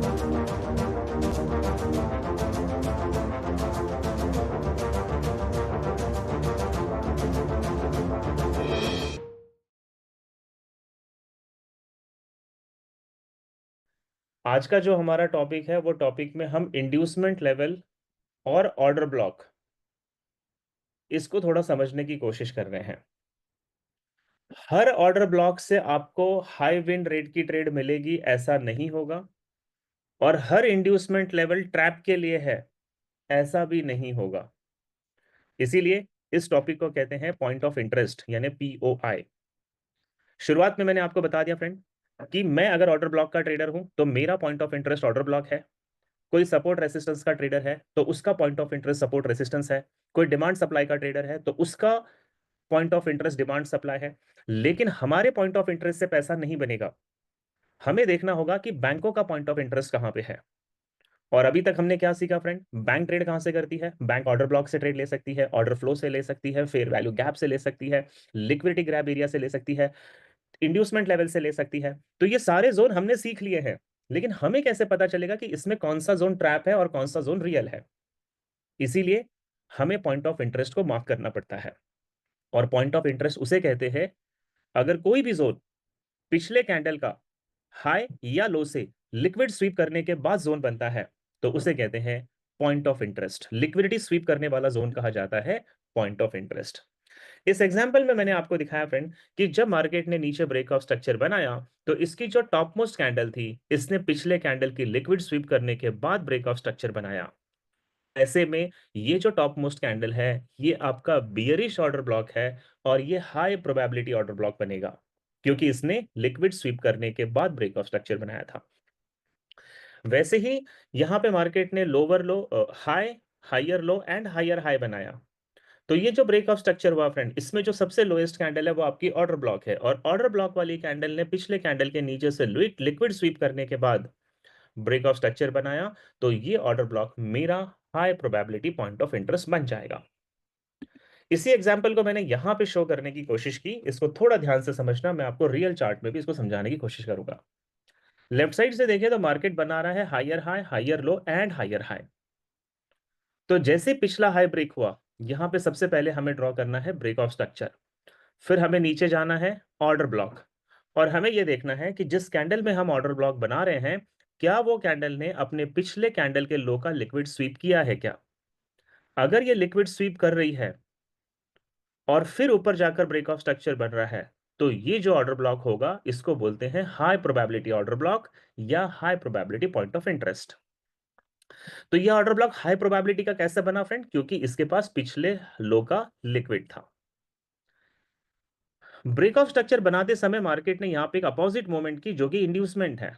आज का जो हमारा टॉपिक है वो टॉपिक में हम इंड्यूसमेंट लेवल और ऑर्डर ब्लॉक इसको थोड़ा समझने की कोशिश कर रहे हैं। हर ऑर्डर ब्लॉक से आपको हाई विन रेट की ट्रेड मिलेगी ऐसा नहीं होगा, और हर इंड्यूसमेंट लेवल ट्रैप के लिए है ऐसा भी नहीं होगा। इसीलिए इस टॉपिक को कहते हैं पॉइंट ऑफ इंटरेस्ट यानी पीओआई। शुरुआत में मैंने आपको बता दिया फ्रेंड कि मैं अगर ऑर्डर ब्लॉक का ट्रेडर हूं तो मेरा point of interest order block है। कोई सपोर्ट रेसिस्टेंस का ट्रेडर है तो उसका point of interest support resistance है। कोई डिमांड सप्लाई का ट्रेडर है तो उसका point of interest demand supply है। लेकिन हमारे पॉइंट ऑफ इंटरेस्ट से पैसा नहीं बनेगा। हमें देखना होगा कि बैंकों का पॉइंट ऑफ इंटरेस्ट कहां पे है। और अभी तक हमने क्या सीखा फ्रेंड, बैंक ट्रेड कहां से करती है? बैंक ऑर्डर ब्लॉक से ट्रेड ले सकती है, ऑर्डर फ्लो से ले सकती है, फेयर वैल्यू गैप से ले सकती है, लिक्विडिटी ग्रैब एरिया से ले सकती है, इंड्यूसमेंट लेवल से ले सकती है। तो ये सारे जोन हमने सीख लिए हैं। लेकिन हमें कैसे पता चलेगा कि इसमें कौन सा जोन ट्रैप है और कौन सा जोन रियल है? इसीलिए हमें पॉइंट ऑफ इंटरेस्ट को मार्क करना पड़ता है। और पॉइंट ऑफ इंटरेस्ट उसे कहते हैं अगर कोई भी जोन पिछले कैंडल का हाई या लो से लिक्विड स्वीप करने के बाद जोन बनता है तो उसे कहते हैं point of interest. Liquidity SVEEP करने वाला जोन कहा जाता है पॉइंट ऑफ इंटरेस्ट। इस एग्जांपल में मैंने आपको दिखाया फ्रेंड कि जब मार्केट ने नीचे ब्रेकआउट स्ट्रक्चर बनाया तो इसकी जो टॉप मोस्ट कैंडल थी इसने पिछले कैंडल की लिक्विड स्वीप करने के बाद ब्रेकआउट स्ट्रक्चर बनाया। ऐसे में ये जो टॉप मोस्ट कैंडल है ये आपका बियरिश ऑर्डर ब्लॉक है और ये हाई प्रोबेबिलिटी ऑर्डर ब्लॉक बनेगा क्योंकि इसने लिक्विड स्वीप करने के बाद ब्रेकआउट स्ट्रक्चर बनाया था। वैसे ही यहां पे मार्केट ने lower low, high, higher low and higher high बनाया। तो ये जो ब्रेकआउट स्ट्रक्चर हुआ फ्रेंड, इसमें जो सबसे लोएस्ट कैंडल है वो आपकी ऑर्डर ब्लॉक है, और ऑर्डर ब्लॉक वाली कैंडल ने पिछले कैंडल के नीचे से लिक्विड स्वीप करने के बाद ब्रेकआउट स्ट्रक्चर बनाया। तो ये ऑर्डर ब्लॉक मेरा high probability point of interest बन जाएगा। इसी एग्जांपल को मैंने यहां पे शो करने की कोशिश की, इसको थोड़ा ध्यान से समझना, मैं आपको रियल चार्ट में भी इसको समझाने की कोशिश करूंगा। लेफ्ट साइड से देखें तो मार्केट बना रहा है higher high, higher low and higher high. तो जैसे पिछला हाई ब्रेक हुआ, यहां पे सबसे पहले हमें ड्रॉ करना है ब्रेकआउट स्ट्रक्चर। फिर हमें नीचे जाना है ऑर्डर ब्लॉक, और हमें यह देखना है कि जिस कैंडल में हम ऑर्डर ब्लॉक बना रहे हैं क्या वो कैंडल ने अपने पिछले कैंडल के लो का लिक्विड स्वीप किया है क्या। अगर ये लिक्विड स्वीप कर रही है और फिर ऊपर जाकर ब्रेकआउट स्ट्रक्चर बन रहा है तो ये जो ऑर्डर ब्लॉक होगा इसको बोलते हैं हाई प्रोबेबिलिटी ऑर्डर ब्लॉक या high probability point of interest. तो ये ऑर्डर ब्लॉक हाई प्रोबेबिलिटी का कैसे बना फ्रेंड? क्योंकि इसके पास पिछले लो का लिक्विड था। ब्रेकआउट स्ट्रक्चर बनाते समय मार्केट ने यहां पे एक अपोजिट मोमेंट की जो कि इंड्यूसमेंट है,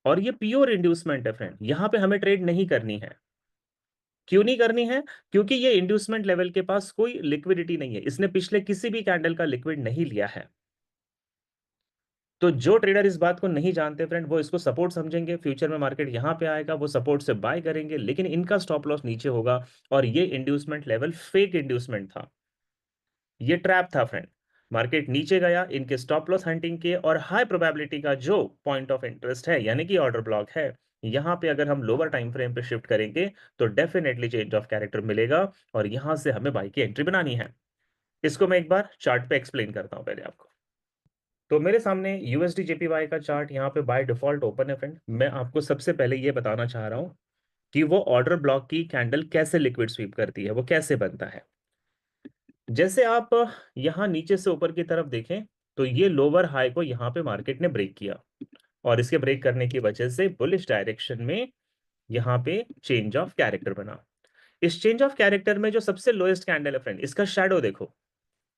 और ये प्योर इंड्यूसमेंट है फ्रेंड। यहां पे हमें ट्रेड नहीं करनी है। क्यों नहीं करनी है? क्योंकि ये इंड्यूसमेंट लेवल के पास कोई लिक्विडिटी नहीं है, इसने पिछले किसी भी कैंडल का लिक्विड नहीं लिया है। तो जो ट्रेडर इस बात को नहीं जानते फ्रेंड वो इसको सपोर्ट समझेंगे, फ्यूचर में मार्केट यहां पे आएगा वो सपोर्ट से बाय करेंगे, लेकिन इनका स्टॉप लॉस नीचे होगा। और ये इंड्यूसमेंट लेवल फेक इंड्यूसमेंट था, ये ट्रैप था फ्रेंड। मार्केट नीचे गया, इनके स्टॉप लॉस हंटिंग के और हाई प्रोबेबिलिटी का जो पॉइंट ऑफ इंटरेस्ट है यानी कि ऑर्डर ब्लॉक है, यहां पे अगर हम लोअर टाइम फ्रेम पे शिफ्ट करेंगे तो डेफिनेटली चेंज ऑफ कैरेक्टर मिलेगा और यहां से हमें बाई की एंट्री बनानी है। इसको मैं एक बार चार्ट पे एक्सप्लेन करता हूं पहले आपको। तो मेरे सामने यूएसडी जेपीवाई का चार्ट यहाँ पे बाय डिफॉल्ट ओपन है फ्रेंड। मैं आपको सबसे पहले ये बताना चाह रहा हूं कि वो ऑर्डर ब्लॉक की कैंडल कैसे लिक्विड स्वीप करती है, वो कैसे बनता है। जैसे आप यहां नीचे से ऊपर की तरफ देखें तो ये लोअर हाई को यहां पे मार्केट ने ब्रेक किया, और इसके ब्रेक करने की वजह से बुलिश डायरेक्शन में यहां पे चेंज ऑफ कैरेक्टर बना। इस चेंज ऑफ कैरेक्टर में जो सबसे लोएस्ट कैंडल है फ्रेंड, इसका शैडो देखो।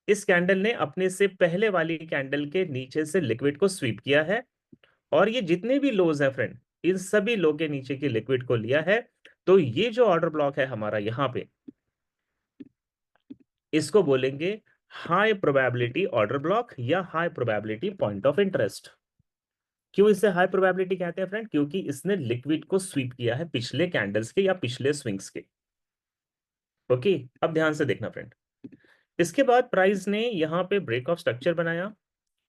इस कैंडल ने अपने से पहले वाली कैंडल के नीचे से लिक्विड को स्वीप किया है, और ये जितने भी लोज हैं फ्रेंड इन सभी लो के नीचे की लिक्विड को लिया है। तो ये जो ऑर्डर ब्लॉक है हमारा यहां पे, इसको बोलेंगे हाई प्रोबेबिलिटी ऑर्डर ब्लॉक या high probability point of interest. क्यों इसे हाई प्रोबेबिलिटी कहते हैं फ्रेंड? क्योंकि इसने लिक्विड को स्वीप किया है पिछले कैंडल्स के या पिछले स्विंग्स के। ओके, अब ध्यान से देखना फ्रेंड। इसके बाद प्राइस ने यहां पे ब्रेक ऑफ स्ट्रक्चर बनाया।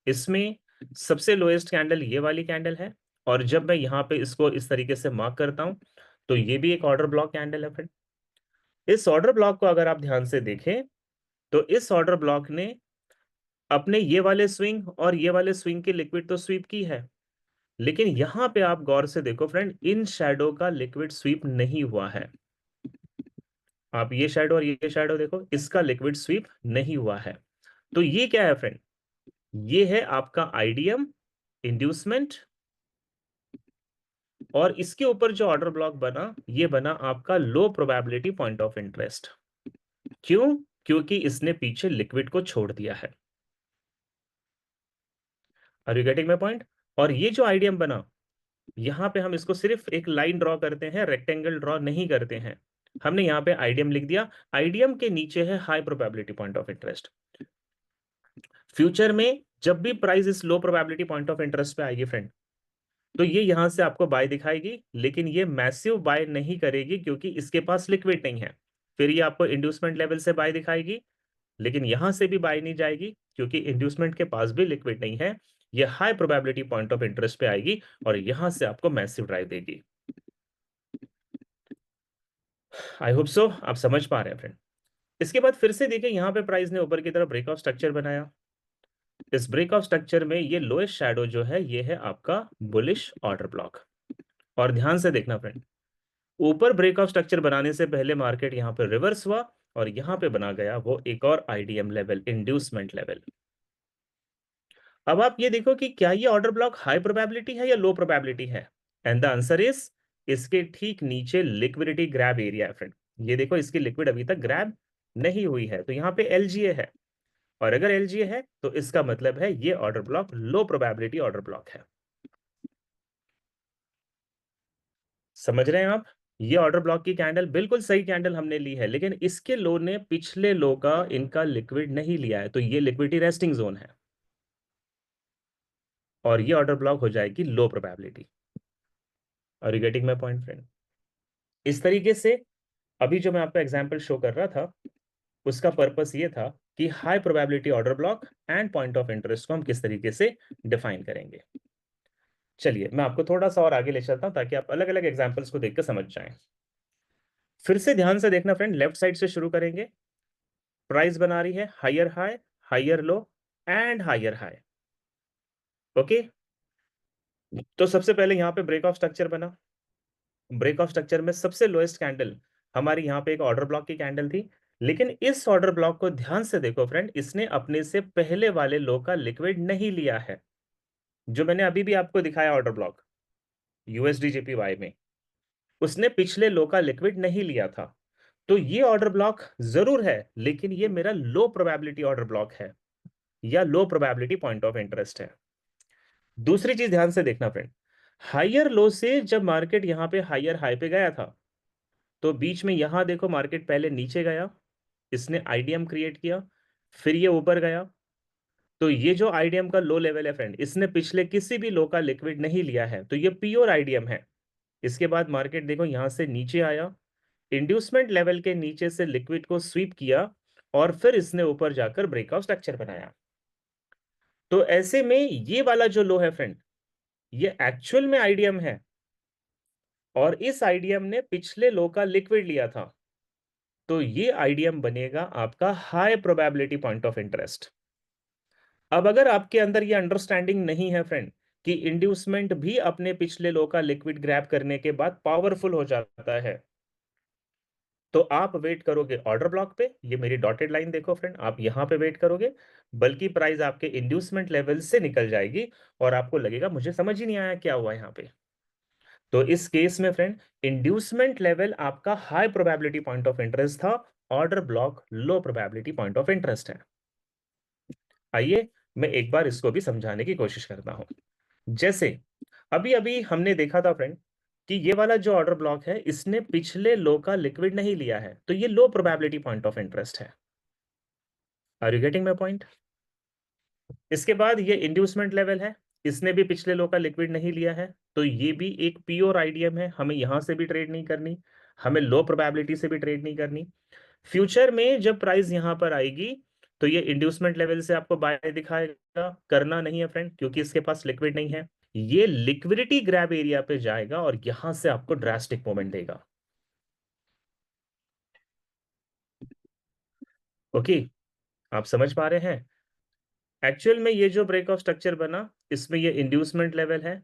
इसमें सबसे लोएस्ट कैंडल ये वाली कैंडल है, और जब मैं यहाँ पे इसको इस तरीके से मार्क करता हूं तो ये भी एक ऑर्डर ब्लॉक कैंडल है फ्रेंड। इस ऑर्डर ब्लॉक को अगर आप ध्यान से देखें तो इस ऑर्डर ब्लॉक ने अपने ये वाले स्विंग और ये वाले स्विंग की लिक्विड तो स्वीप की है, लेकिन यहां पे आप गौर से देखो फ्रेंड, इन शैडो का लिक्विड स्वीप नहीं हुआ है। आप ये शैडो और ये शैडो देखो, इसका लिक्विड स्वीप नहीं हुआ है। तो ये क्या है फ्रेंड? ये है आपका आईडीएम, इंड्यूसमेंट, और इसके ऊपर जो ऑर्डर ब्लॉक बना ये बना आपका low probability point of interest. क्यों? क्योंकि इसने पीछे लिक्विड को छोड़ दिया है। Are you getting my point? और ये जो आईडीएम बना, यहां पे हम इसको सिर्फ एक लाइन ड्रॉ करते हैं, रेक्टेंगल ड्रॉ नहीं करते हैं। हमने यहां पे आईडीएम लिख दिया। आईडीएम के नीचे है high probability point of interest. Future में जब भी प्राइस इस लो प्रोबेबिलिटी पॉइंट ऑफ इंटरेस्ट पे आएगी फ्रेंड, तो ये यहां से आपको बाय दिखाएगी, लेकिन ये मैसिव बाय नहीं करेगी क्योंकि इसके पास लिक्विड नहीं है। फिर ये आपको इंड्यूसमेंट लेवल से बाय दिखाएगी, लेकिन यहां से भी बाय नहीं जाएगी क्योंकि इंड्यूसमेंट के पास भी लिक्विड नहीं है। ये high probability point of interest पे आएगी और यहां से आपको मैसिव ड्राइव देगी। आई होप सो आप समझ पा रहे हैं फ्रेंड। इसके बाद फिर से देखिए, यहां पे प्राइस ने ऊपर की तरफ ब्रेकआउट स्ट्रक्चर बनाया। इस ब्रेकआउट स्ट्रक्चर में ये लोएस्ट शैडो जो है ये है आपका बुलिश ऑर्डर ब्लॉक। और ध्यान से देखना फ्रेंड, ऊपर ब्रेकआउट स्ट्रक्चर बनाने से पहले मार्केट यहां पर रिवर्स हुआ और यहां पे बना गया वो एक और आईडीएम लेवल, इंड्यूसमेंट लेवल। अब आप ये देखो कि क्या ये ऑर्डर ब्लॉक हाई प्रोबेबिलिटी है या लो प्रोबेबिलिटी है? एंड द आंसर इज, इसके ठीक नीचे लिक्विडिटी ग्रैब एरिया है फ्रेंड। ये देखो, इसकी लिक्विड अभी तक ग्रैब नहीं हुई है, तो यहाँ पे एलजीए है। और अगर एलजीए है तो इसका मतलब है ये order block low probability order block है। समझ रहे हैं आप? ये ऑर्डर ब्लॉक की कैंडल बिल्कुल सही कैंडल हमने ली है, लेकिन इसके लो ने पिछले लो का इनका लिक्विड नहीं लिया है, तो ये लिक्विडिटी रेस्टिंग जोन है और ये ऑर्डर ब्लॉक हो जाएगी लो प्रोबेबिलिटी। और you getting my point friend? इस तरीके से अभी जो मैं आपको एग्जांपल शो कर रहा था, उसका पर्पस ये था कि high probability order block and point of interest को हम किस तरीके से डिफाइन करेंगे। चलिए मैं आपको थोड़ा सा और आगे ले चलता हूं ताकि आप अलग अलग एग्जांपल्स को देख के समझ जाएं। फिर से ध्यान से देखना फ्रेंड, लेफ्ट साइड से शुरू करेंगे। प्राइस बना रही है higher high, higher low and higher high. Okay, तो सबसे पहले यहां पे ब्रेक ऑफ स्ट्रक्चर बना। ब्रेक ऑफ स्ट्रक्चर में सबसे लोएस्ट कैंडल हमारी यहाँ पे एक ऑर्डर ब्लॉक की कैंडल थी, लेकिन इस ऑर्डर ब्लॉक को ध्यान से देखो फ्रेंड, इसने अपने से पहले वाले लो का लिक्विड नहीं लिया है। जो मैंने अभी भी आपको दिखाया ऑर्डर ब्लॉक यूएसडी जेपीवाई में, उसने पिछले लो का लिक्विड नहीं लिया था। तो ये ऑर्डर ब्लॉक जरूर है, लेकिन ये मेरा लो प्रोबेबिलिटी ऑर्डर ब्लॉक है या लो प्रोबेबिलिटी पॉइंट ऑफ इंटरेस्ट है। दूसरी चीज ध्यान से देखना फ्रेंड, हायर लो से जब मार्केट यहां पे हायर हाई पे गया था, तो बीच में यहां देखो मार्केट पहले नीचे गया, इसने आईडीएम क्रिएट किया, फिर ये ऊपर गया। तो ये जो आईडीएम का लो लेवल है फ्रेंड, इसने पिछले किसी भी लो का लिक्विड नहीं लिया है, तो ये प्योर आईडीएम है। इसके बाद मार्केट देखो यहां से नीचे आया, इंड्यूसमेंट लेवल के नीचे से लिक्विड को स्वीप किया और फिर इसने ऊपर जाकर ब्रेकआउट स्ट्रक्चर बनाया। तो ऐसे में ये वाला जो लो है फ्रेंड, ये एक्चुअल में आईडीएम है और इस आईडीएम ने पिछले लो का लिक्विड लिया था। तो ये आईडीएम बनेगा आपका high probability point of interest. अब अगर आपके अंदर ये अंडरस्टैंडिंग नहीं है फ्रेंड कि इंड्यूसमेंट भी अपने पिछले लो का लिक्विड ग्रैब करने के बाद पावरफुल हो जाता है, तो आप वेट करोगे ऑर्डर ब्लॉक पे। ये मेरी डॉटेड लाइन देखो फ्रेंड, आप यहां पे वेट करोगे, बल्कि प्राइस आपके इंड्यूसमेंट लेवल से निकल जाएगी और आपको लगेगा मुझे समझ ही नहीं आया क्या हुआ यहाँ पे। तो इस केस में फ्रेंड, इंड्यूसमेंट लेवल आपका high probability point of interest था, order block low probability point of interest है। आइए मैं एक बार इसको भी समझाने की कोशिश करता हूं। जैसे अभी अभी हमने देखा था फ्रेंड कि ये वाला जो ऑर्डर ब्लॉक है, इसने पिछले लो का लिक्विड नहीं लिया है, तो ये low probability point of interest है। Are you getting my point? इसके बाद ये इंड्यूसमेंट लेवल है, इसने भी पिछले लो का लिक्विड नहीं लिया है, तो ये भी एक प्योर आईडीएम है। हमें यहां से भी ट्रेड नहीं करनी, हमें लो प्रोबेबिलिटी से भी ट्रेड नहीं करनी। फ्यूचर में जब प्राइस यहां पर आएगी तो ये इंड्यूसमेंट लेवल से आपको बाय दिखाएगा, करना नहीं है फ्रेंड क्योंकि इसके पास लिक्विड नहीं है। ये लिक्विडिटी ग्रैब एरिया पे जाएगा और यहां से आपको ड्रास्टिक मूवमेंट देगा। ओके, आप समझ पा रहे हैं? एक्चुअल में ये जो ब्रेक ऑफ स्ट्रक्चर बना, इसमें ये इंड्यूसमेंट लेवल है,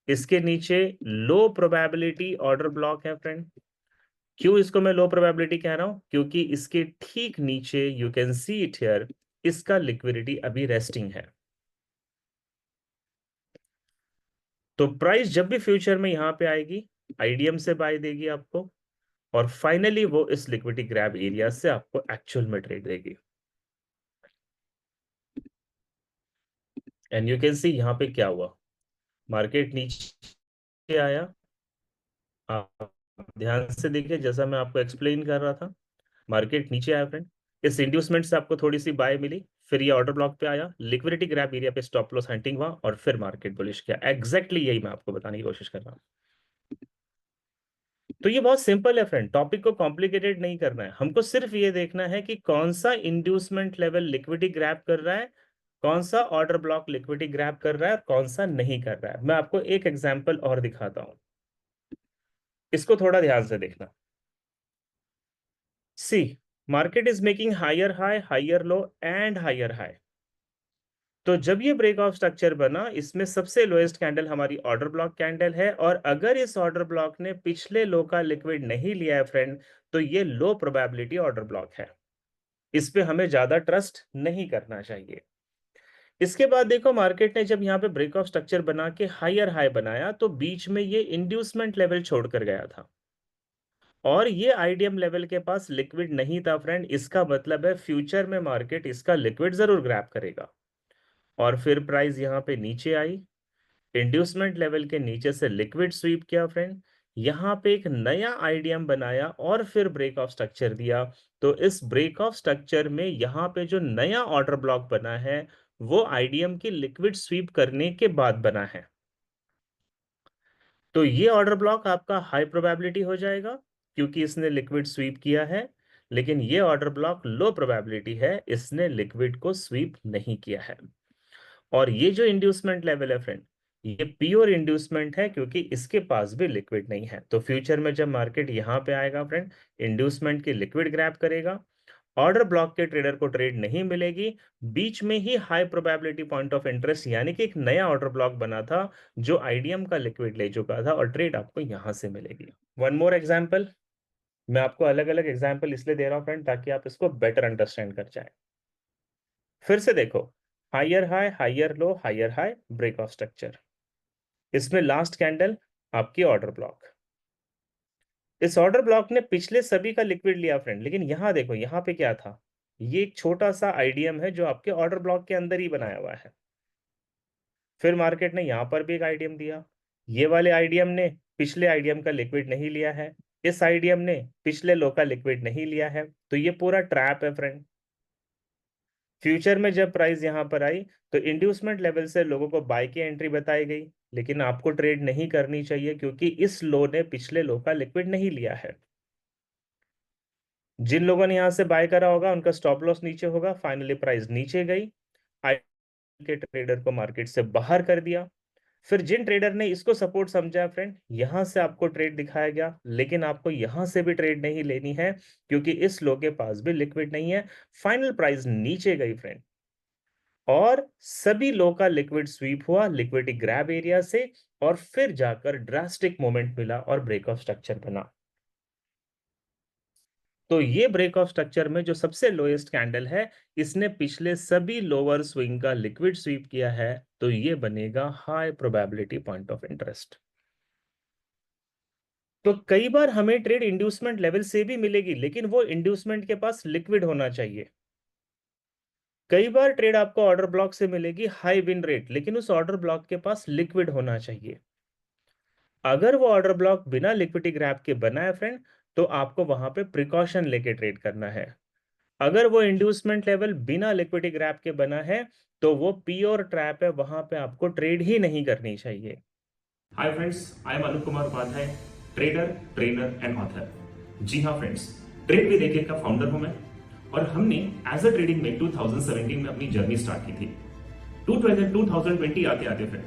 इसके नीचे लो प्रोबेबिलिटी ऑर्डर ब्लॉक है फ्रेंड। क्यों इसको मैं लो प्रोबेबिलिटी कह रहा हूं? क्योंकि इसके ठीक नीचे you can see it here, इसका लिक्विडिटी अभी रेस्टिंग है। तो प्राइस जब भी फ्यूचर में यहां पे आएगी, आईडीएम से बाय देगी आपको, और फाइनली वो इस लिक्विडिटी ग्रैब एरिया से आपको एक्चुअल में ट्रेड देगी। एंड यू कैन सी यहां पे क्या हुआ, मार्केट नीचे आया। आप ध्यान से देखिए, जैसा मैं आपको एक्सप्लेन कर रहा था, मार्केट नीचे आया फ्रेंड, इस इंड्यूसमेंट से आपको थोड़ी सी बाय मिली, फिर ये ऑर्डर ब्लॉक पे आया, लिक्विडिटी ग्रैब एरिया पे स्टॉप लॉस हंटिंग हुआ, और फिर मार्केट बुलिश किया। एग्जैक्टली यही मैं आपको बताने की कोशिश कर रहा हूं। तो ये बहुत सिंपल है फ्रेंड, टॉपिक को कॉम्प्लिकेटेड नहीं करना है, हमको सिर्फ ये देखना है कि कौन सा इंड्यूसमेंट लेवल लिक्विडिटी ग्रैब कर रहा है, कौन सा ऑर्डर ब्लॉक लिक्विडिटी ग्रैब कर रहा है, और कौन सा नहीं कर रहा है। मैं आपको एक एग्जांपल और दिखाता हूं, इसको थोड़ा ध्यान से देखना। See, market is making higher high, higher low and higher high. तो जब ये ब्रेक ऑफ स्ट्रक्चर बना, इसमें सबसे लोएस्ट कैंडल हमारी ऑर्डर ब्लॉक कैंडल है, और अगर इस ऑर्डर ब्लॉक ने पिछले लो का लिक्विड नहीं लिया है फ्रेंड, तो ये लो प्रोबेबिलिटी ऑर्डर ब्लॉक है, इस पे हमें ज्यादा ट्रस्ट नहीं करना चाहिए। इसके बाद देखो, मार्केट ने जब यहाँ पे ब्रेक ऑफ स्ट्रक्चर बना के हायर हाई बनाया, तो बीच में ये इंड्यूसमेंट लेवल छोड़कर गया था, और ये आईडीएम लेवल के पास लिक्विड नहीं था फ्रेंड। इसका मतलब है फ्यूचर में मार्केट इसका लिक्विड जरूर ग्रैब करेगा, और फिर प्राइस यहाँ पे नीचे आई, इंड्यूसमेंट लेवल के नीचे से लिक्विड स्वीप किया फ्रेंड, यहां पे एक नया आईडीएम बनाया, और फिर ब्रेक ऑफ स्ट्रक्चर दिया। तो इस ब्रेक ऑफ स्ट्रक्चर में यहां पे जो नया ऑर्डर ब्लॉक बना है, वो आईडीएम की लिक्विड स्वीप करने के बाद बना है। तो ये ऑर्डर ब्लॉक आपका हाई प्रोबेबिलिटी हो जाएगा, क्योंकि इसने लिक्विड स्वीप किया है, लेकिन ये ऑर्डर ब्लॉक लो प्रोबेबिलिटी है, इसने लिक्विड को स्वीप नहीं किया है। और ये जो इंड्यूसमेंट लेवल है फ्रेंड, ये प्योर इंड्यूसमेंट है, क्योंकि इसके पास भी लिक्विड नहीं है। तो फ्यूचर में जब मार्केट यहां पे आएगा फ्रेंड, इंड्यूसमेंट की लिक्विड ग्रैब करेगा, ऑर्डर ब्लॉक के ट्रेडर को ट्रेड नहीं मिलेगी, बीच में ही high probability point of interest यानी कि एक नया ऑर्डर ब्लॉक बना था जो आईडीएम का लिक्विड ले चुका था, और ट्रेड आपको यहां से मिलेगी। वन मोर एग्जांपल, मैं आपको अलग अलग एग्जांपल इसलिए दे रहा हूं फ्रेंड, ताकि आप इसको बेटर अंडरस्टैंड कर जाए। फिर से देखो, higher high, higher low, higher high, break of structure, इसमें लास्ट कैंडल आपकी ऑर्डर ब्लॉक। इस ऑर्डर ब्लॉक ने पिछले सभी का लिक्विड लिया फ्रेंड, लेकिन यहां देखो, यहां पे क्या था, ये एक छोटा सा आईडीएम है जो आपके ऑर्डर ब्लॉक के अंदर ही बनाया हुआ है। फिर मार्केट ने यहां पर भी एक आईडीएम दिया, ये वाले आईडीएम ने पिछले आईडीएम का लिक्विड नहीं लिया है, इस आईडीएम ने पिछले लो का लिक्विड नहीं लिया है, तो ये पूरा ट्रैप है फ्रेंड। फ्यूचर में जब प्राइस यहां पर आई, तो इंड्यूसमेंट लेवल से लोगों को बाय की एंट्री बताई गई, लेकिन आपको ट्रेड नहीं करनी चाहिए, क्योंकि इस लो ने पिछले लो का लिक्विड नहीं लिया है। जिन लोगों ने यहां से बाय करा होगा उनका स्टॉप लॉस नीचे होगा, फाइनली प्राइस नीचे गई, आई के ट्रेडर को मार्केट से बाहर कर दिया। फिर जिन ट्रेडर ने इसको सपोर्ट समझा फ्रेंड, यहां से आपको ट्रेड दिखाया गया, लेकिन आपको यहां से भी ट्रेड नहीं लेनी है, क्योंकि इस लो के पास भी लिक्विड नहीं है। फाइनल प्राइस नीचे गई फ्रेंड, और सभी लो का लिक्विड स्वीप हुआ लिक्विडिटी ग्रैब एरिया से, और फिर जाकर ड्रास्टिक मोमेंट मिला और ब्रेक ऑफ स्ट्रक्चर बना। तो ये ब्रेक ऑफ स्ट्रक्चर में जो सबसे लोएस्ट कैंडल है, इसने पिछले सभी लोअर स्विंग का लिक्विड स्वीप किया है, तो ये बनेगा high probability point of interest. तो कई बार हमें ट्रेड इंड्यूसमेंट लेवल से भी मिलेगी, लेकिन वो इंड्यूसमेंट के पास लिक्विड होना चाहिए। कई बार ट्रेड आपको ऑर्डर ब्लॉक से मिलेगी हाई विन रेट, लेकिन उस ऑर्डर ब्लॉक के पास लिक्विड होना चाहिए। अगर वो ऑर्डर ब्लॉक बिना लिक्विडिटी ग्रैब के बना है फ्रेंड, तो आपको वहां पे प्रिकॉशन लेके ट्रेड करना है। अगर वो इंड्यूसमेंट लेवल बिना लिक्विडिटी ग्रैब के बना है, तो वो प्योर ट्रैप है, वहां पे आपको ट्रेड ही नहीं करनी चाहिए। Hi friends, I am Anup Kumar Upadhyay, trader, trainer and author. जी हाँ फ्रेंड्स, ट्रेड विद एके का फाउंडर हूं मैं, और हमने एज अ ट्रेडिंग में 2017 में अपनी जर्नी स्टार्ट की थी। 2020 आते आते फ्रेंड,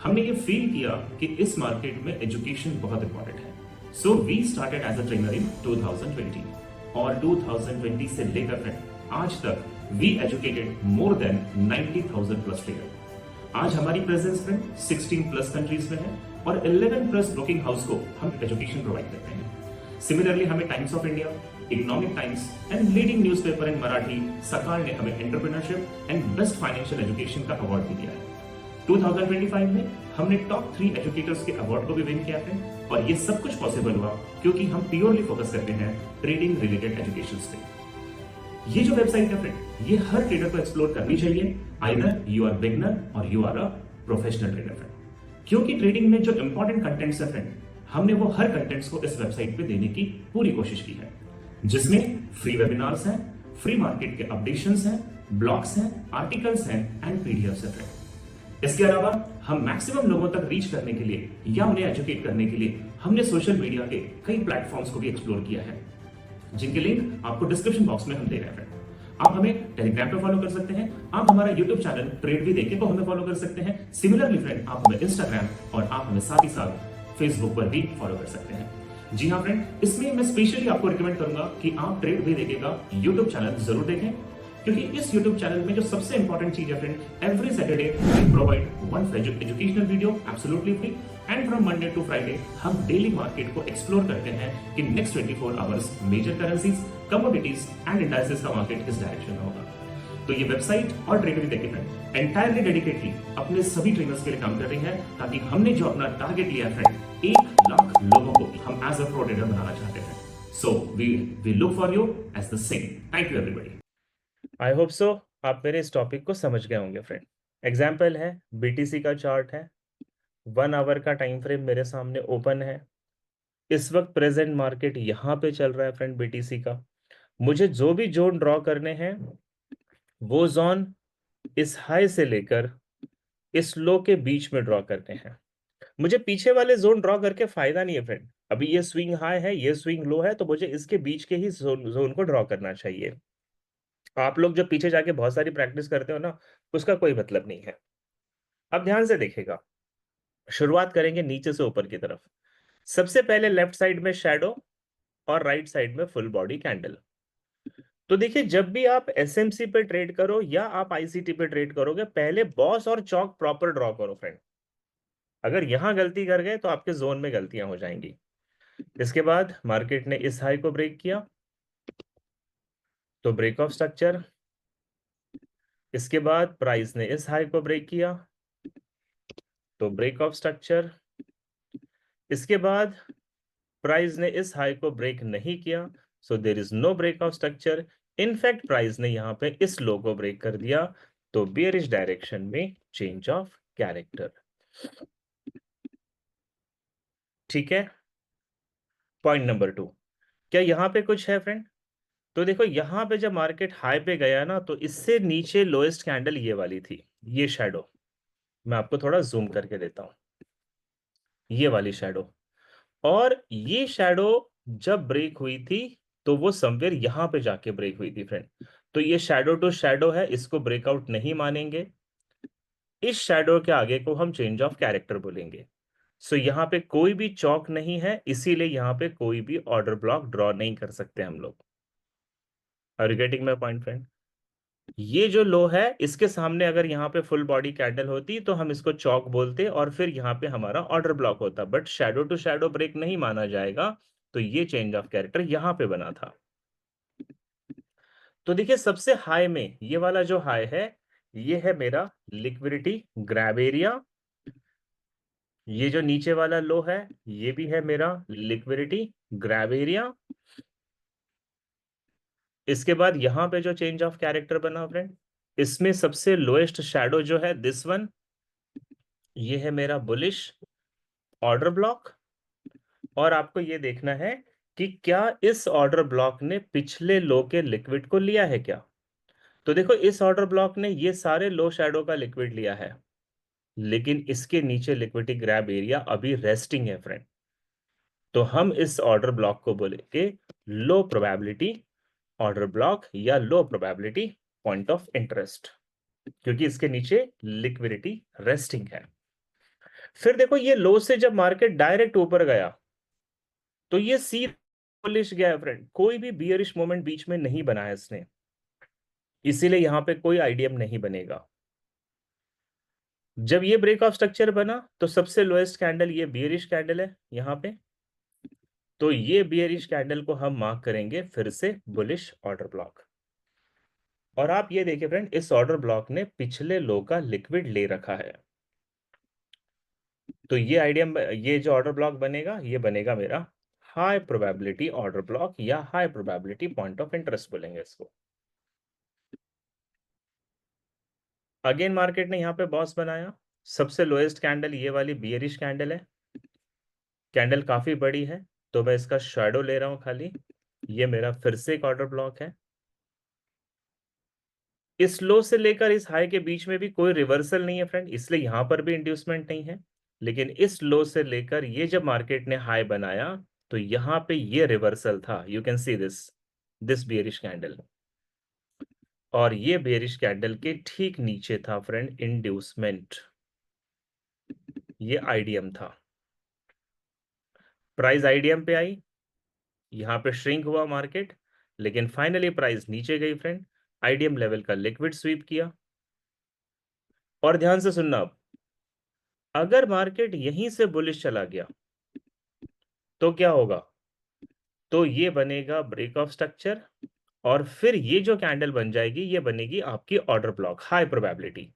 हमने ये फील किया कि इस मार्केट में एजुकेशन बहुत इंपॉर्टेंट है। So we started as a trainer in 2020 और 2020 से लेकर फ्रेंड आज तक we educated more than 90,000 plus trainer. आज हमारी प्रेजेंस फ्रेंड 16 प्लस कंट्रीज में है और 11 प्लस ब्रोकिंग हाउस को हम एजुकेशन प्रोवाइड करते हैं। सिमिलरली हमें times of India, economic times and leading newspaper इन मराठी सकाल ने हमें entrepreneurship and best financial education का अवार्ड भी दिया है। 2025 में हमने टॉप 3 एजुकेटर्स के अवार्ड को भी विन किया है और ये सब कुछ पॉसिबल हुआ क्योंकि हम प्योरली फोकस करते हैं ट्रेडिंग रिलेटेड एजुकेशन पे। ये जो वेबसाइट है फ्रेंड, ये हर ट्रेडर को एक्सप्लोर करनी चाहिए, either you are beginner or you are a professional trader friend. क्योंकि ट्रेडिंग में जो इंपॉर्टेंट कंटेंट्स है फ्रेंड, हमने वो हर कंटेंट्स को इस वेबसाइट पे देने की पूरी कोशिश की है, जिसमें फ्री वेबिनार्स हैं, फ्री मार्केट के अपडेशंस हैं, ब्लॉग्स हैं, आर्टिकल्स हैं एंड पीडीएफ्स हैं फ्रेंड। इसके अलावा हम मैक्सिमम लोगों तक रीच करने के लिए या उन्हें एजुकेट करने के लिए हमने सोशल मीडिया के कई प्लेटफॉर्म्स को भी एक्सप्लोर किया है, जिनके लिंक आपको डिस्क्रिप्शन बॉक्स में हम दे रहे हैं। आप हमें टेलीग्राम पे फॉलो कर सकते हैं, आप हमारा यूट्यूब चैनल ट्रेड भी देखे को हमें फॉलो कर सकते हैं। सिमिलरली फ्रेंड, आप हमें इंस्टाग्राम और आप हमें साथ ही साथ फेसबुक पर भी फॉलो कर सकते हैं। जी हाँ फ्रेंड, इसमें मैं स्पेशली आपको रिकमेंड करूंगा कि आप ट्रेड भी देखेगा यूट्यूब चैनल जरूर देखें, क्योंकि इस YouTube चैनल में जो सबसे इंपॉर्टेंट चीज है friend, every Saturday we provide one educational video absolutely free and from Monday to Friday हम डेली मार्केट को एक्सप्लोर करते हैं कि next 24 hours major currencies, commodities and indices का मार्केट किस डायरेक्शन में होगा। तो ये वेबसाइट और ट्रेड भी देखे फ्रेंड एंटायरली डेडिकेटली अपने सभी ट्रेनर्स के लिए काम कर रही है, ताकि हमने जो अपना टारगेट लिया फ्रेंड 1 लाख लोगों को हम एज अ प्रो ट्रेडर बनाना चाहते हैं। So we look for you as the same. Thank you everybody. I hope so आप मेरे इस टॉपिक को समझ गए होंगे फ्रेंड। एग्जाम्पल है, बीटीसी का चार्ट है, 1 आवर का टाइम फ्रेम मेरे सामने ओपन है। इस वक्त प्रेजेंट मार्केट यहाँ पे चल रहा है फ्रेंड बीटीसी का। मुझे जो भी जोन ड्रॉ करने हैं वो जोन इस हाई से लेकर इस लो के बीच में ड्रॉ करने हैं। मुझे पीछे वाले जोन ड्रॉ करके फायदा नहीं है फ्रेंड। अभी ये स्विंग हाई है, ये स्विंग लो है, तो मुझे इसके बीच के ही जोन को ड्रॉ करना चाहिए। आप लोग जो पीछे जाके बहुत सारी प्रैक्टिस करते हो ना, उसका कोई मतलब नहीं है। अब ध्यान से देखिएगा, शुरुआत करेंगे नीचे से ऊपर की तरफ। सबसे पहले लेफ्ट साइड में शैडो और राइट साइड में फुल बॉडी कैंडल। तो देखिए, जब भी आप एसएमसी पे ट्रेड करो या आप आईसीटी पे ट्रेड करोगे, पहले बॉस और चौक प्रॉपर ड्रॉ करो फ्रेंड। अगर यहां गलती कर गए तो आपके जोन में गलतियां हो जाएंगी। इसके बाद मार्केट ने इस हाई को ब्रेक किया तो ब्रेक ऑफ स्ट्रक्चर। इसके बाद प्राइस ने इस हाई को ब्रेक किया तो ब्रेक ऑफ स्ट्रक्चर। इसके बाद प्राइस ने इस हाई को ब्रेक नहीं किया, so there is no break of structure. In fact price ने यहां पे इस लो को ब्रेक कर दिया, तो बेयरिश डायरेक्शन में चेंज ऑफ कैरेक्टर। ठीक है, पॉइंट नंबर 2, क्या यहां पे कुछ है फ्रेंड? तो देखो, यहां पे जब मार्केट हाई पे गया ना, तो इससे नीचे लोएस्ट कैंडल ये वाली थी, ये शैडो। मैं आपको थोड़ा जूम करके देता हूं, ये वाली शैडो। और ये शैडो जब ब्रेक हुई थी तो वो समवेयर यहां पे जाके ब्रेक हुई थी फ्रेंड। तो ये शैडो टू शैडो है, इसको ब्रेकआउट नहीं मानेंगे। इस शैडो के आगे को हम चेंज ऑफ कैरेक्टर बोलेंगे। सो यहाँ पे कोई भी चौक नहीं है, इसीलिए यहाँ पे कोई भी ऑर्डर ब्लॉक ड्रॉ नहीं कर सकते हम लोग। Are you getting my point friend? ये जो लो है, इसके सामने अगर यहाँ पे फुल बॉडी कैंडल होती तो हम इसको चौक बोलते और फिर यहाँ पे हमारा ऑर्डर ब्लॉक होता, but shadow to shadow break नहीं माना जाएगा। तो ये चेंज ऑफ कैरेक्टर यहाँ पे बना था। तो देखिए, सबसे हाई में ये वाला जो हाई है, ये है मेरा लिक्विडिटी ग्रैब एरिया। ये जो नीचे वाला लो है, ये भी है मेरा लिक्विडिटी ग्रैब एरिया। इसके बाद यहां पे जो चेंज ऑफ कैरेक्टर बना फ्रेंड, इसमें सबसे लोएस्ट शैडो जो है दिस वन, ये है मेरा बुलिश ऑर्डर ब्लॉक। और आपको ये देखना है कि क्या इस ऑर्डर ब्लॉक ने पिछले लो के लिक्विड को लिया है क्या। तो देखो, इस ऑर्डर ब्लॉक ने ये सारे लो शैडो का लिक्विड लिया है, लेकिन इसके नीचे लिक्विडिटी ग्रैब एरिया अभी रेस्टिंग है फ्रेंड। तो हम इस ऑर्डर ब्लॉक को बोलेंगे लो प्रोबेबिलिटी ऑर्डर ब्लॉक या लो प्रोबेबिलिटी पॉइंट ऑफ इंटरेस्ट, क्योंकि इसके नीचे लिक्विडिटी रेस्टिंग है। फिर देखो ये लो से जब मार्केट डायरेक्ट ऊपर गया तो ये सी बुलिश गया फ्रेंड, कोई भी बियरिश मोमेंट बीच में नहीं बनाया इसने, इसीलिए यहां पे कोई आईडीएम नहीं बनेगा। जब ये ब्रेक ऑफ स्ट्रक्चर बना तो सबसे लोएस्ट कैंडल ये बियरिश कैंडल है यहां पे, तो ये बियरिश कैंडल को हम मार्क करेंगे फिर से बुलिश ऑर्डर ब्लॉक। और आप ये देखिए फ्रेंड, इस ऑर्डर ब्लॉक ने पिछले लो का लिक्विड ले रखा है, तो ये आइडियम, ये जो ऑर्डर ब्लॉक बनेगा ये बनेगा मेरा हाई प्रोबेबिलिटी ऑर्डर ब्लॉक या high probability point of interest बोलेंगे इसको। अगेन मार्केट ने यहाँ पे बॉस बनाया, सबसे लोएस्ट कैंडल ये वाली बियरिश कैंडल है, कैंडल काफी बड़ी है तो मैं इसका शैडो ले रहा हूं खाली, ये मेरा फिर से एक ऑर्डर ब्लॉक है। इस लो से लेकर इस हाई के बीच में भी कोई रिवर्सल नहीं है फ्रेंड, इसलिए यहां पर भी इंड्यूसमेंट नहीं है। लेकिन इस लो से लेकर ये जब मार्केट ने हाई बनाया तो यहां पे ये रिवर्सल था, you can see this bearish candle, और ये बेरिश कैंडल के ठीक नीचे था फ्रेंड इंड्यूसमेंट, ये आईडीएम था। प्राइस आईडीएम पे आई, यहां पे श्रिंक हुआ मार्केट, लेकिन फाइनली प्राइस नीचे गई फ्रेंड, आईडीएम लेवल का लिक्विड स्वीप किया। और ध्यान से सुनना, अब अगर मार्केट यहीं से बुलिश चला गया तो क्या होगा, तो ये बनेगा ब्रेक ऑफ स्ट्रक्चर, और फिर ये जो कैंडल बन जाएगी ये बनेगी आपकी ऑर्डर ब्लॉक हाई प्रोबेबिलिटी।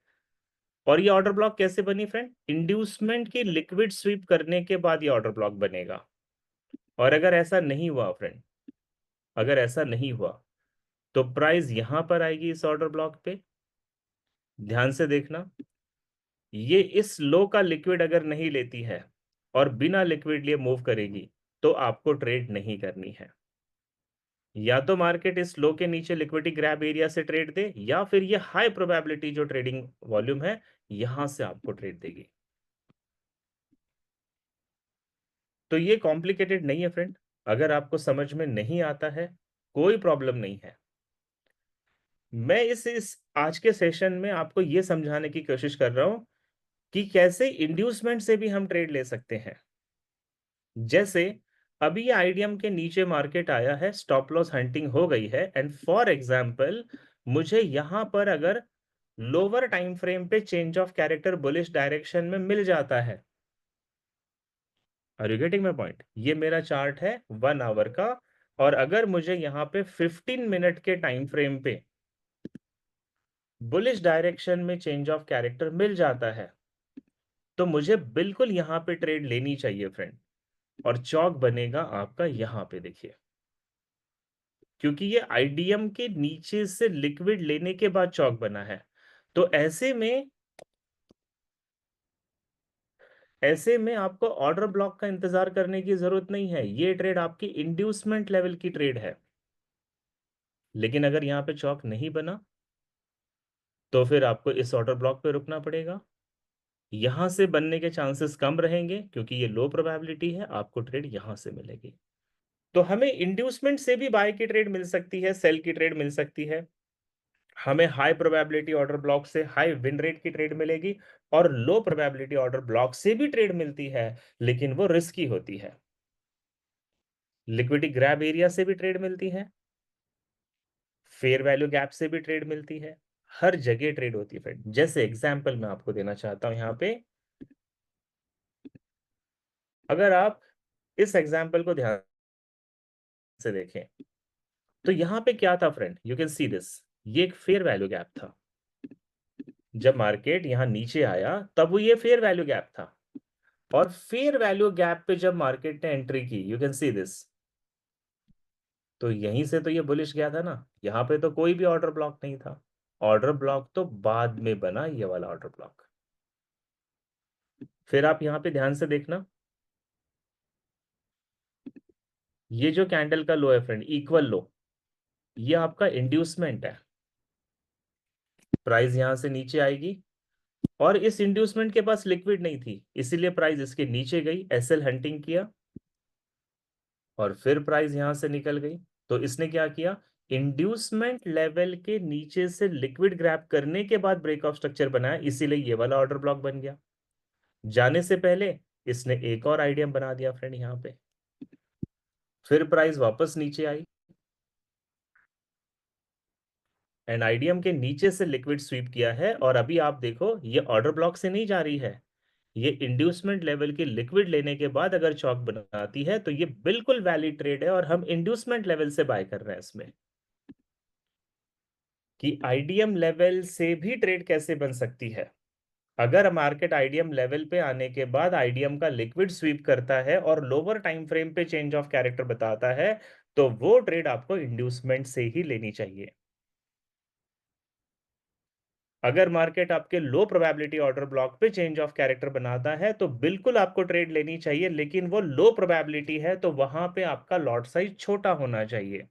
और ये ऑर्डर ब्लॉक कैसे बनी फ्रेंड, इंड्यूसमेंट की लिक्विड स्वीप करने के बाद ये ऑर्डर ब्लॉक बनेगा। और अगर ऐसा नहीं हुआ फ्रेंड, अगर ऐसा नहीं हुआ तो प्राइस यहां पर आएगी इस ऑर्डर ब्लॉक पे, ध्यान से देखना, ये इस लो का लिक्विड अगर नहीं लेती है और बिना लिक्विड लिए मूव करेगी तो आपको ट्रेड नहीं करनी है। या तो मार्केट इस लो के नीचे लिक्विडिटी ग्रैब एरिया से ट्रेड दे, या फिर ये हाई प्रोबेबिलिटी जो ट्रेडिंग वॉल्यूम है यहां से आपको ट्रेड देगी। तो ये कॉम्प्लिकेटेड नहीं है फ्रेंड, अगर आपको समझ में नहीं आता है कोई प्रॉब्लम नहीं है। मैं इस आज के सेशन में आपको ये समझाने की कोशिश कर रहा हूं कि कैसे इंड्यूसमेंट से भी हम ट्रेड ले सकते हैं। जैसे अभी ये आईडीएम के नीचे मार्केट आया है, स्टॉप लॉस हंटिंग हो गई है, एंड फॉर एग्जांपल मुझे यहां पर अगर लोअर टाइम फ्रेम पे change of character bullish direction में मिल जाता है, are you getting my point, ये मेरा चार्ट है 1 आवर का, और अगर मुझे यहाँ पे 15 मिनट के टाइम फ्रेम पे बुलिश डायरेक्शन में चेंज ऑफ कैरेक्टर मिल जाता है तो मुझे बिल्कुल यहां पे ट्रेड लेनी चाहिए फ्रेंड, और चौक बनेगा आपका यहां पे देखिए, क्योंकि ये आईडीएम के नीचे से लिक्विड लेने के बाद चौक बना है। तो ऐसे में आपको ऑर्डर ब्लॉक का इंतजार करने की जरूरत नहीं है, ये ट्रेड आपकी इंड्यूसमेंट लेवल की ट्रेड है। लेकिन अगर यहां पे चौक नहीं बना तो फिर आपको इस ऑर्डर ब्लॉक पे रुकना पड़ेगा, यहां से बनने के चांसेस कम रहेंगे क्योंकि ये लो प्रोबेबिलिटी है, आपको ट्रेड यहां से मिलेगी। तो हमें इंड्यूसमेंट से भी बाय की ट्रेड मिल सकती है, सेल की ट्रेड मिल सकती है, हमें हाई प्रोबेबिलिटी ऑर्डर ब्लॉक से हाई विन रेट की ट्रेड मिलेगी, और लो प्रोबेबिलिटी ऑर्डर ब्लॉक से भी ट्रेड मिलती है, लेकिन वो रिस्की होती है। लिक्विडिटी ग्रैब एरिया से भी ट्रेड मिलती है, फेयर वैल्यू गैप से भी ट्रेड मिलती है, हर जगह ट्रेड होती है फ्रेंड। जैसे एग्जांपल मैं आपको देना चाहता हूं यहां पे, अगर आप इस एग्जांपल को ध्यान से देखें तो यहां पे क्या था friend, you can see this, ये एक फेयर वैल्यू गैप था। जब मार्केट यहां नीचे आया तब वो ये फेयर वैल्यू गैप था, और फेयर वैल्यू गैप पे जब मार्केट ने एंट्री की, यू कैन सी दिस, तो यहीं से तो ये बुलिश गया था ना, यहां पे तो कोई भी ऑर्डर ब्लॉक नहीं था, ऑर्डर ब्लॉक तो बाद में बना ये वाला ऑर्डर ब्लॉक। फिर आप यहां पे ध्यान से देखना, ये जो कैंडल का लो है फ्रेंड, इक्वल लो, ये आपका इंड्यूसमेंट है, प्राइस यहां से नीचे आएगी, और इस इंड्यूसमेंट के पास लिक्विड नहीं थी इसीलिए प्राइस इसके नीचे गई, एसएल हंटिंग किया, और फिर प्राइस यहां से निकल गई। तो इसने क्या किया, इंड्यूसमेंट लेवल के नीचे से लिक्विड ग्रैब करने के बाद ब्रेक ऑफ स्ट्रक्चर बनाया, इसीलिए ये वाला ऑर्डर ब्लॉक बन गया। जाने से पहले इसने एक और आईडीएम बना दिया फ्रेंड यहाँ पे, फिर प्राइस वापस नीचे आई एंड आईडीएम के नीचे से लिक्विड स्वीप किया है, और अभी आप देखो ये ऑर्डर ब्लॉक से नहीं जा रही है, ये इंड्यूसमेंट लेवल की लिक्विड लेने के बाद अगर चौक बनाती है तो ये बिल्कुल वैलिड ट्रेड है, और हम इंड्यूसमेंट लेवल से बाय कर रहे हैं इसमें। कि आईडीएम लेवल से भी ट्रेड कैसे बन सकती है? अगर मार्केट आईडीएम लेवल पे आने के बाद आईडीएम का लिक्विड स्वीप करता है और लोअर टाइम फ्रेम पे चेंज ऑफ कैरेक्टर बताता है, तो वो ट्रेड आपको इंड्यूसमेंट से ही लेनी चाहिए। अगर मार्केट आपके लो प्रोबेबिलिटी ऑर्डर ब्लॉक पे चेंज ऑफ कैरेक्टर बनाता है तो बिल्कुल आपको ट्रेड लेनी चाहिए, लेकिन वो लो प्रोबेबिलिटी है तो वहां पे आपका लॉट साइज छोटा होना चाहिए।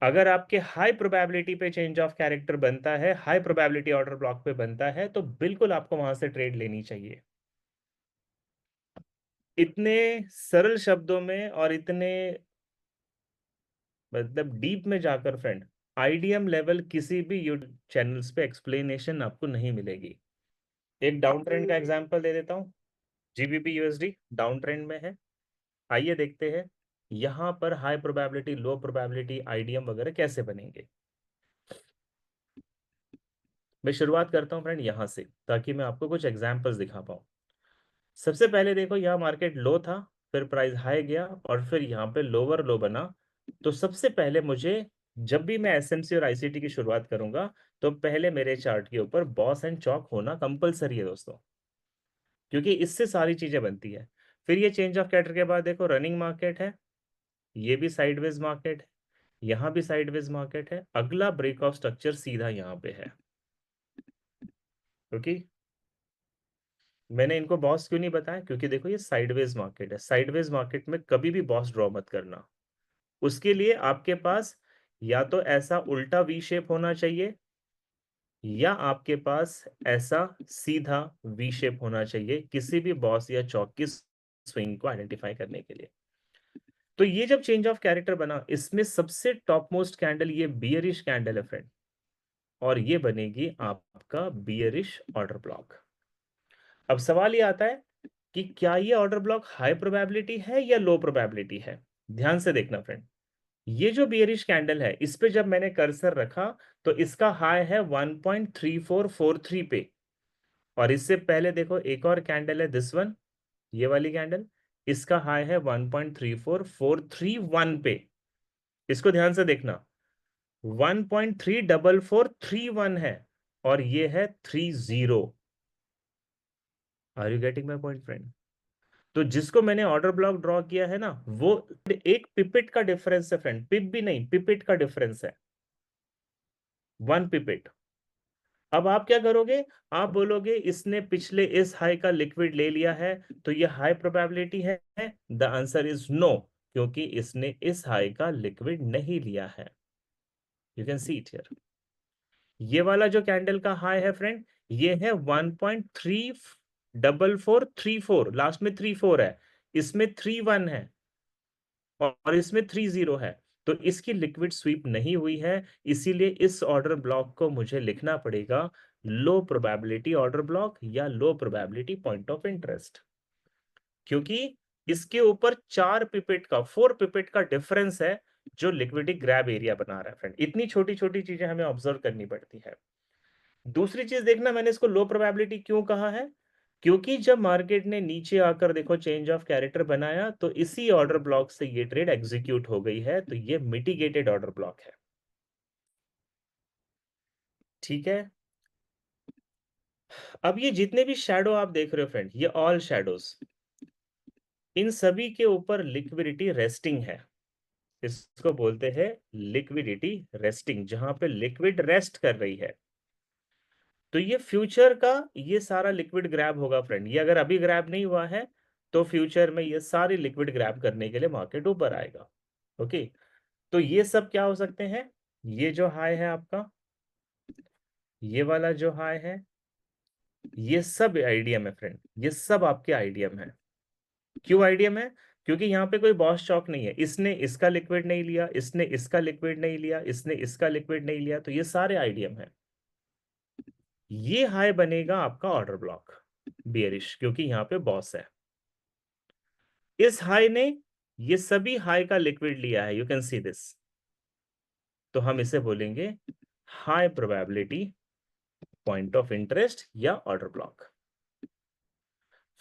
अगर आपके हाई प्रोबेबिलिटी पे चेंज ऑफ कैरेक्टर बनता है, हाई प्रोबेबिलिटी ऑर्डर ब्लॉक पे बनता है, तो बिल्कुल आपको वहां से ट्रेड लेनी चाहिए। इतने सरल शब्दों में और इतने मतलब डीप में जाकर फ्रेंड, आईडीएम लेवल किसी भी यूट्यूब चैनल्स पे एक्सप्लेनेशन आपको नहीं मिलेगी। एक डाउन ट्रेंड का एग्जांपल दे देता हूँ। जीबीपी यूएसडी डाउन ट्रेंड में है। आइए देखते हैं यहां पर हाई प्रोबेबिलिटी लो प्रोबेबिलिटी आईडीएम वगैरह कैसे बनेंगे। मैं शुरुआत करता हूं फ्रेंड यहां से, ताकि मैं आपको कुछ एग्जांपल्स दिखा पाऊं। सबसे पहले देखो यहाँ मार्केट लो था, फिर प्राइस हाई गया और फिर यहाँ पे लोअर लो बना। तो सबसे पहले मुझे, जब भी मैं एसएमसी और आईसीटी की शुरुआत करूंगा, तो पहले मेरे चार्ट के ऊपर बॉस एंड चौक होना कंपलसरी है दोस्तों, क्योंकि इससे सारी चीजें बनती है। फिर ये चेंज ऑफ कैटर के बाद देखो रनिंग मार्केट है, ये भी साइडवेज मार्केट है, यहाँ भी साइडवेज मार्केट है, अगला ब्रेक ऑफ स्ट्रक्चर सीधा यहाँ पे है। क्योंकि मैंने इनको बॉस क्यों नहीं बताया, क्योंकि देखो ये साइडवेज मार्केट है, साइडवेज मार्केट में कभी भी बॉस ड्रॉ मत करना। उसके लिए आपके पास या तो ऐसा उल्टा वी शेप होना चाहिए, या आपके पास ऐसा सीधा वी शेप होना चाहिए किसी भी बॉस या चौक की स्विंग को आइडेंटिफाई करने के लिए। तो ये जब चेंज ऑफ कैरेक्टर बना, इसमें सबसे टॉप मोस्ट कैंडल ये बियरिश कैंडल है फ्रेंड, और ये बनेगी आपका बियरिश ऑर्डर ब्लॉक। अब सवाल ये आता है कि क्या ये ऑर्डर ब्लॉक हाई प्रोबेबिलिटी है या लो प्रोबेबिलिटी है? ध्यान से देखना फ्रेंड, ये जो बियरिश कैंडल है इस पे जब मैंने कर्सर रखा तो इसका हाई है 1.3443 पे, और इससे पहले देखो एक और कैंडल है दिस वन, ये वाली कैंडल, इसका हाई है 1.34431 पे। इसको ध्यान से देखना, 1.34431 है और ये है 30। Are you getting my point friend? तो जिसको मैंने ऑर्डर ब्लॉक ड्रॉ किया है ना, वो एक पिपेट का डिफरेंस है फ्रेंड, पिप भी नहीं, पिपेट का डिफरेंस है, 1 पिपेट। अब आप क्या करोगे, आप बोलोगे इसने पिछले इस हाई का लिक्विड ले लिया है तो ये हाई प्रोबेबिलिटी है। द आंसर इज नो, क्योंकि इसने इस हाई का लिक्विड नहीं लिया है। You can see it here, ये वाला जो कैंडल का हाई है फ्रेंड, ये है 1.34434, लास्ट में 34 है, इसमें 31 है और इसमें 30 है। तो इसकी लिक्विड स्वीप नहीं हुई है, इसीलिए इस ऑर्डर ब्लॉक को मुझे लिखना पड़ेगा लो प्रोबेबिलिटी ऑर्डर ब्लॉक या लो प्रोबेबिलिटी पॉइंट ऑफ इंटरेस्ट, क्योंकि इसके ऊपर 4 पिपेट का 4 पिपेट का डिफरेंस है जो लिक्विडिटी ग्रैब एरिया बना रहा है फ्रेंड। इतनी छोटी छोटी चीजें हमें ऑब्जर्व करनी पड़ती है। दूसरी चीज देखना, मैंने इसको लो प्रोबेबिलिटी क्यों कहा है, क्योंकि जब मार्केट ने नीचे आकर देखो चेंज ऑफ कैरेक्टर बनाया तो इसी ऑर्डर ब्लॉक से ये ट्रेड एग्जीक्यूट हो गई है, तो ये मिटिगेटेड ऑर्डर ब्लॉक है। ठीक है, अब ये जितने भी शैडो आप देख रहे हो फ्रेंड, ये ऑल शैडोज, इन सभी के ऊपर लिक्विडिटी रेस्टिंग है। इसको बोलते हैं लिक्विडिटी रेस्टिंग, जहां पे लिक्विड रेस्ट कर रही है। तो ये फ्यूचर का ये सारा लिक्विड ग्रैब होगा फ्रेंड, ये अगर अभी ग्रैब नहीं हुआ है तो फ्यूचर में ये सारी लिक्विड ग्रैब करने के लिए मार्केट ऊपर आएगा। ओके, तो ये सब क्या हो सकते हैं, ये जो हाई है आपका, ये वाला जो हाई है, ये सब आईडीएम है फ्रेंड, ये सब आपके आईडीएम है। क्यों आईडीएम है? क्योंकि यहाँ पे कोई बॉस चौक नहीं है, इसने इसका लिक्विड नहीं लिया, इसने इसका लिक्विड नहीं लिया, इसने इसका लिक्विड नहीं लिया, तो ये सारे आईडीएम है। ये हाई बनेगा आपका ऑर्डर ब्लॉक, बियरिश, क्योंकि यहां पे बॉस है। इस हाई ने ये सभी हाई का लिक्विड लिया है, यू कैन सी दिस, तो हम इसे बोलेंगे high probability point of interest या ऑर्डर ब्लॉक।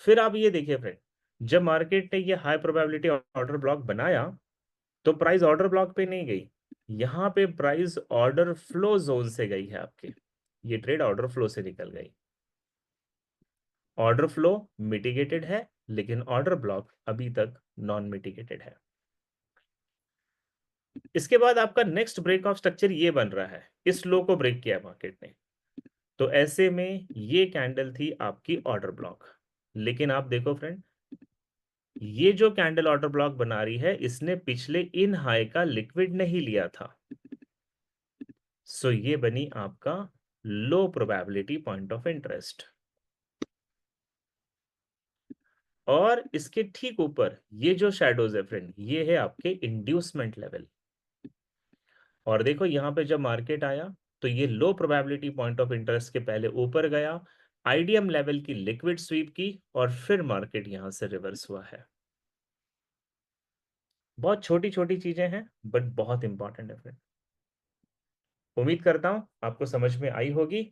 फिर आप ये देखिए फ्रेंड, जब मार्केट ने ये हाई प्रोबेबिलिटी ऑर्डर ब्लॉक बनाया तो प्राइस ऑर्डर ब्लॉक पे नहीं गई, यहां पे प्राइस ऑर्डर फ्लो जोन से गई है आपके, ये ट्रेड ऑर्डर फ्लो से निकल गई। ऑर्डर फ्लो मिटिगेटेड है, लेकिन ऑर्डर ब्लॉक अभी तक नॉन मिटिगेटेड है। इसके बाद आपका नेक्स्ट ब्रेक ऑफ स्ट्रक्चर ये बन रहा है, इस लो को ब्रेक किया मार्केट ने, तो ऐसे में ये कैंडल थी आपकी ऑर्डर ब्लॉक। लेकिन आप देखो फ्रेंड, ये जो कैंडल ऑर्डर ब्लॉक बना रही है, इसने पिछले इन हाई का लिक्विड नहीं लिया था, सो ये बनी आपका low probability point of interest. और इसके ठीक ऊपर ये जो शैडोज है फ्रेंड, ये है आपके इंड्यूसमेंट लेवल। और देखो यहां पे जब मार्केट आया तो ये low probability point of interest के पहले ऊपर गया, आईडीएम लेवल की लिक्विड स्वीप की, और फिर मार्केट यहां से रिवर्स हुआ है। बहुत छोटी छोटी चीजें हैं बट बहुत इंपॉर्टेंट है फ्रेंड। उम्मीद करता हूं आपको समझ में आई होगी।